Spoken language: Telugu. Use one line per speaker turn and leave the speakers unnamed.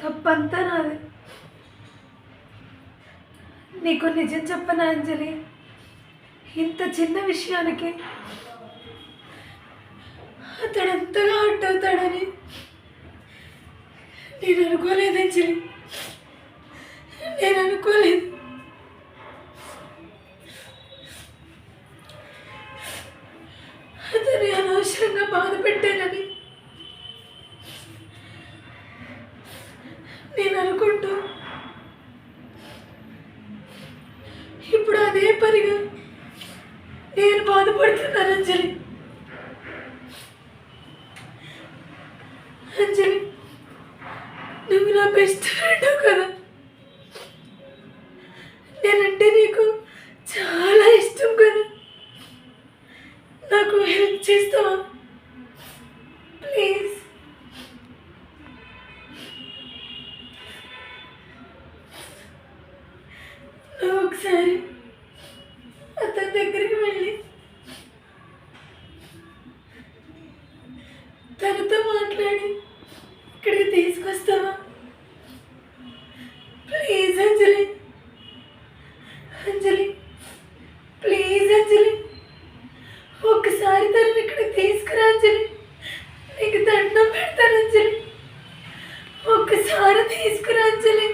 తప్పంతా నాది. నీకు నిజం చెప్పనా అంజలి, ఇంత చిన్న విషయానికి అతడు అంతగా హర్ట్ అవుతాడని నేను అనుకోలేదు అంజలి, నేను అనుకోలేదు. అతన్ని అనవసరంగా బాధ పెట్టానని నేను అనుకుంటూ ఇప్పుడు అదే పనిగా నేను బాధపడుతున్నాను అంజలి. అంజలి, నువ్వు నా బెస్ట్ ఫ్రెండ్ కదా, నేనంటే నీకు చాలా ఇష్టం కదా, నాకు హెల్ప్ చేస్తావా ప్లీజ్? నువ్వు ఒకసారి అతని దగ్గరికి వెళ్ళి తనతో మాట్లాడి ఇక్కడికి తీసుకొస్తావా ప్లీజ్ అంజలి? అంజలి ప్లీజ్ అంజలి, ఒక్కసారి తనని ఇక్కడికి తీసుకురా అంజలి, నీకు దండం పెడతాను అంజలి, ఒక్కసారి తీసుకురా అంజలి.